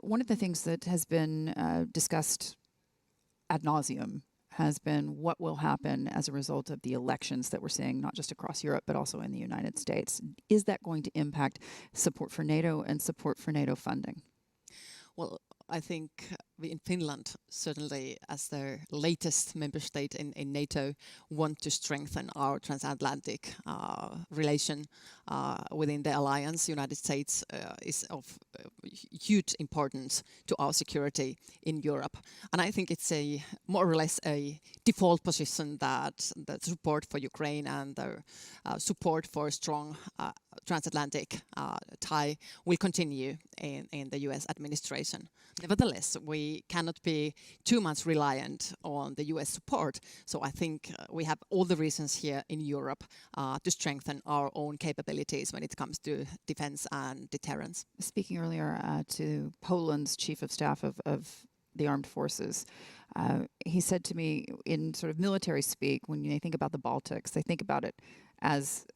One of the things that has been discussed ad nauseum has been what will happen as a result of the elections that we're seeing, not just across Europe, but also in the United States. Is that going to impact support for NATO and support for NATO funding? Well, I think we in Finland, certainly as the latest member state in NATO, want to strengthen our transatlantic relation within the alliance. United States is of huge importance to our security in Europe. And I think it's a more or less a default position that the support for Ukraine and the support for a strong transatlantic tie will continue in the US administration. Nevertheless, we cannot be too much reliant on the US support. So I think we have all the reasons here in Europe to strengthen our own capabilities when it comes to defense and deterrence. Speaking earlier to Poland's chief of staff of the armed forces, he said to me in sort of military speak, when they think about the Baltics, they think about it as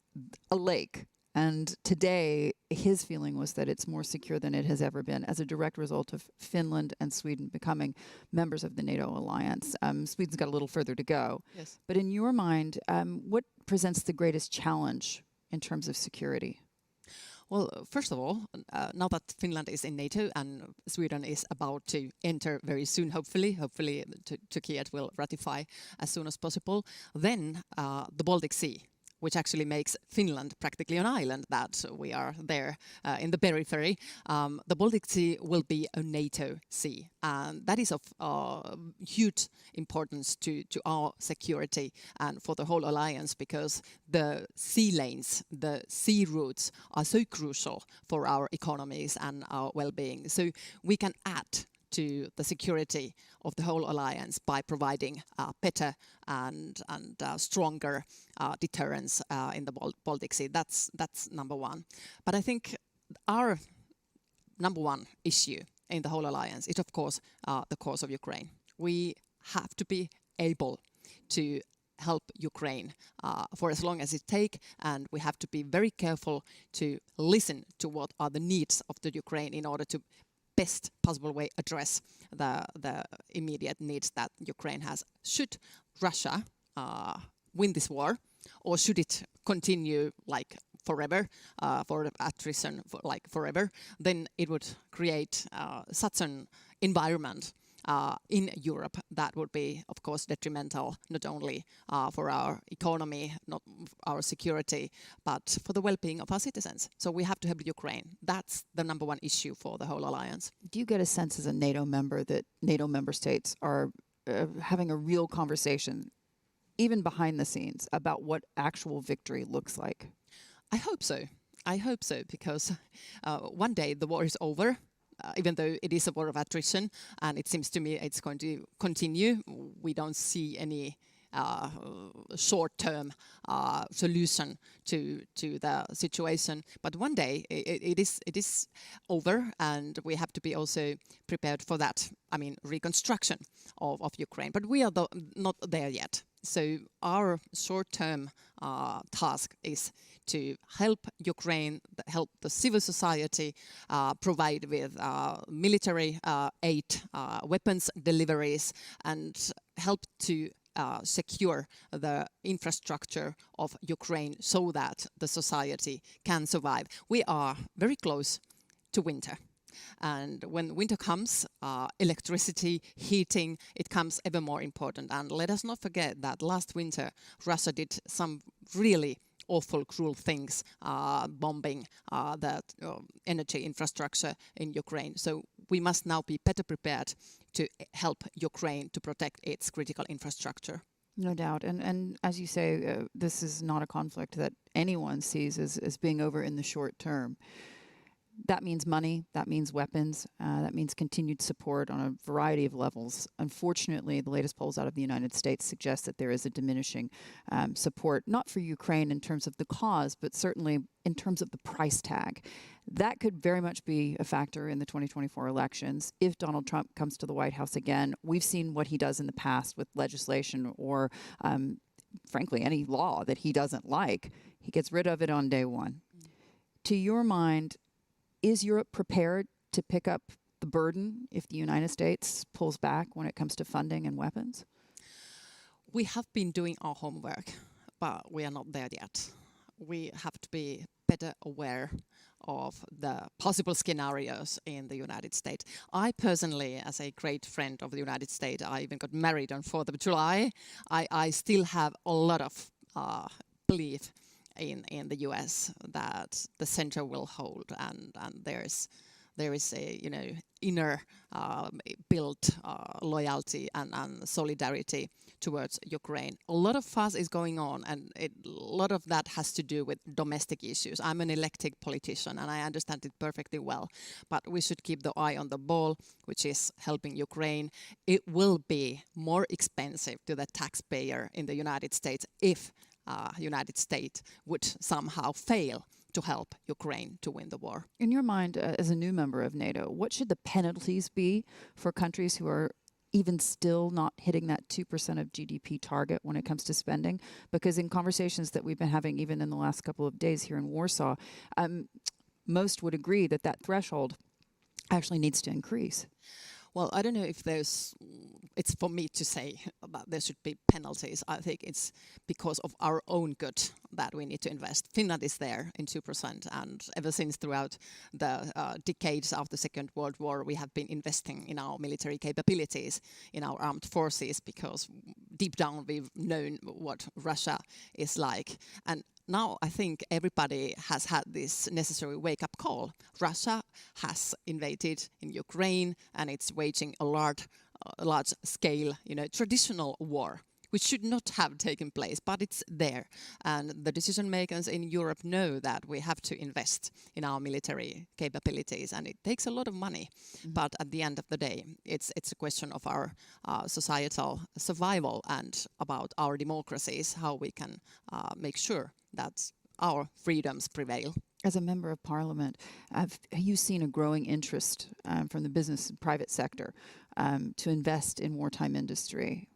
a lake. And today, his feeling was that it's more secure than it has ever been as a direct result of Finland and Sweden becoming members of the NATO alliance. Sweden's got a little further to go. Yes. But in your mind, what presents the greatest challenge in terms of security? Well, first of all, now that Finland is in NATO and Sweden is about to enter very soon, hopefully Turkey will ratify as soon as possible, then the Baltic Sea, which actually makes Finland practically an island that we are there in the periphery. The Baltic Sea will be a NATO sea, and that is of huge importance to our security and for the whole alliance, because the sea lanes, the sea routes are so crucial for our economies and our well-being. So we can add to the security of the whole alliance by providing better and stronger deterrence in the Baltic Sea. That's number one. But I think our number one issue in the whole alliance is, of course, the cause of Ukraine. We have to be able to help Ukraine for as long as it takes, and we have to be very careful to listen to what are the needs of the Ukraine in order to best possible way address the immediate needs that Ukraine has. Should Russia win this war, or should it continue like forever, for attrition like forever, then it would create such an environment in Europe that would be, of course, detrimental not only for our economy, not our security, but for the well-being of our citizens. So we have to help Ukraine. That's the number one issue for the whole alliance. Do you get a sense as a NATO member that NATO member states are having a real conversation, even behind the scenes, about what actual victory looks like? I hope so. I hope so, because one day the war is over. Even though it is a war of attrition, and it seems to me it's going to continue, we don't see any short-term solution to the situation. But one day it is over, and we have to be also prepared for that. I mean, reconstruction of Ukraine. But we are not there yet. So our short-term task is to help Ukraine, help the civil society, provide with military aid, weapons deliveries, and help to secure the infrastructure of Ukraine so that the society can survive. We are very close to winter. And when winter comes, electricity, heating, it comes ever more important. And let us not forget that last winter, Russia did some really awful, cruel things, bombing the energy infrastructure in Ukraine. So we must now be better prepared to help Ukraine to protect its critical infrastructure. No doubt. And as you say, this is not a conflict that anyone sees as being over in the short term. That means money, that means weapons, that means continued support on a variety of levels. Unfortunately, the latest polls out of the United States suggest that there is a diminishing support, not for Ukraine in terms of the cause, but certainly in terms of the price tag. That could very much be a factor in the 2024 elections. If Donald Trump comes to the White House again, we've seen what he does in the past with legislation or, frankly, any law that he doesn't like. He gets rid of it on day one. To your mind, is Europe prepared to pick up the burden if the United States pulls back when it comes to funding and weapons? We have been doing our homework, but we are not there yet. We have to be better aware of the possible scenarios in the United States. I personally, as a great friend of the United States, I even got married on 4th of July. I still have a lot of belief in the US that the center will hold, and there is a inner built loyalty and solidarity towards Ukraine. A lot of fuss is going on, and a lot of that has to do with domestic issues. I'm an elected politician, and I understand it perfectly well. But we should keep the eye on the ball, which is helping Ukraine. It will be more expensive to the taxpayer in the United States if United States would somehow fail to help Ukraine to win the war. In your mind, as a new member of NATO, what should the penalties be for countries who are even still not hitting that 2% of GDP target when it comes to spending? Because in conversations that we've been having even in the last couple of days here in Warsaw, most would agree that that threshold actually needs to increase. Well, I don't know if it's for me to say that there should be penalties. I think it's because of our own good that we need to invest. Finland is there in 2%, and ever since throughout the decades after the Second World War, we have been investing in our military capabilities, in our armed forces, because deep down we've known what Russia is like. And now I think everybody has had this necessary wake-up call. Russia has invaded in Ukraine, and it's waging a large-scale, traditional war, which should not have taken place, but it's there. And the decision makers in Europe know that we have to invest in our military capabilities, and it takes a lot of money. Mm-hmm. But at the end of the day, it's a question of our societal survival and about our democracies, how we can make sure that our freedoms prevail. As a member of parliament, have you seen a growing interest from the business and private sector to invest in wartime industry?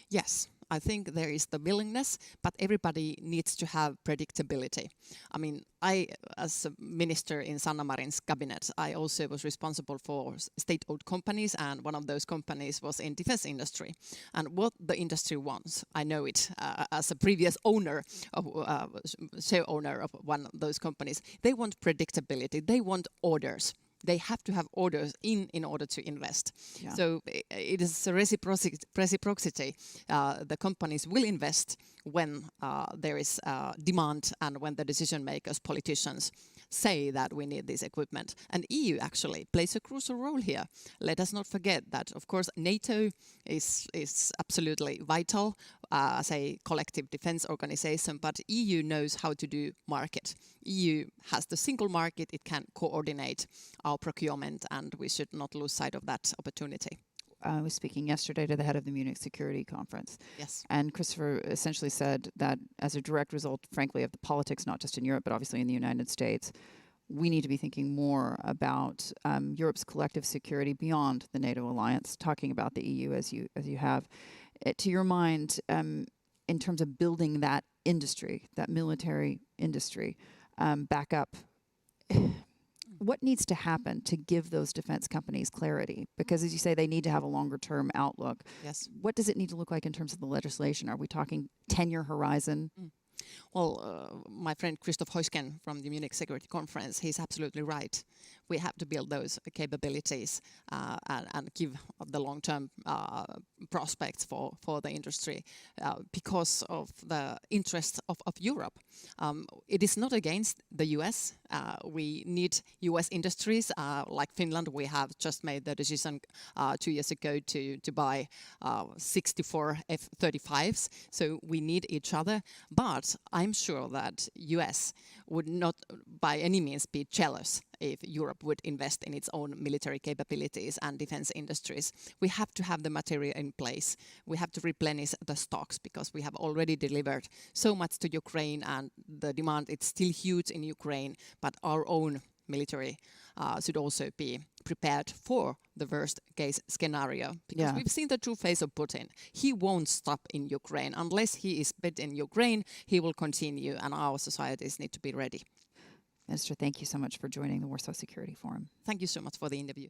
Yes, I think there is the willingness, but everybody needs to have predictability. I mean, as a minister in Sanna Marin's cabinet, I also was responsible for state-owned companies, and one of those companies was in defense industry. And what the industry wants, I know it as a previous share owner of one of those companies, they want predictability, they want orders. They have to have orders in order to invest. Yeah. So it is a reciprocity. The companies will invest when there is demand and when the decision makers, politicians, say that we need this equipment. And EU actually plays a crucial role here. Let us not forget that, of course, NATO is absolutely vital as a collective defense organization, but EU knows how to do market. EU has the single market, it can coordinate our procurement, and we should not lose sight of that opportunity. I was speaking yesterday to the head of the Munich Security Conference. Yes. And Christopher essentially said that as a direct result, frankly, of the politics, not just in Europe, but obviously in the United States, we need to be thinking more about Europe's collective security beyond the NATO alliance, talking about the EU as you have. To your mind, in terms of building that industry, that military industry, back up, what needs to happen to give those defense companies clarity? Because as you say, they need to have a longer term outlook. Yes. What does it need to look like in terms of the legislation? Are we talking 10-year horizon? Well, my friend Christoph Heusken from the Munich Security Conference, he's absolutely right. We have to build those capabilities and give the long-term prospects for the industry because of the interests of Europe. It is not against the US. We need US industries. Like Finland, we have just made the decision 2 years ago to buy 64 F-35s. So we need each other. But I'm sure that US would not by any means be jealous if Europe would invest in its own military capabilities and defense industries. We have to have the material in place. We have to replenish the stocks because we have already delivered so much to Ukraine, and the demand is still huge in Ukraine, but our own military should also be prepared for the worst case scenario, because we've seen the true face of Putin. He won't stop in Ukraine. Unless he is bit in Ukraine, he will continue, and our societies need to be ready. Minister, thank you so much for joining the Warsaw Security Forum. Thank you so much for the interview.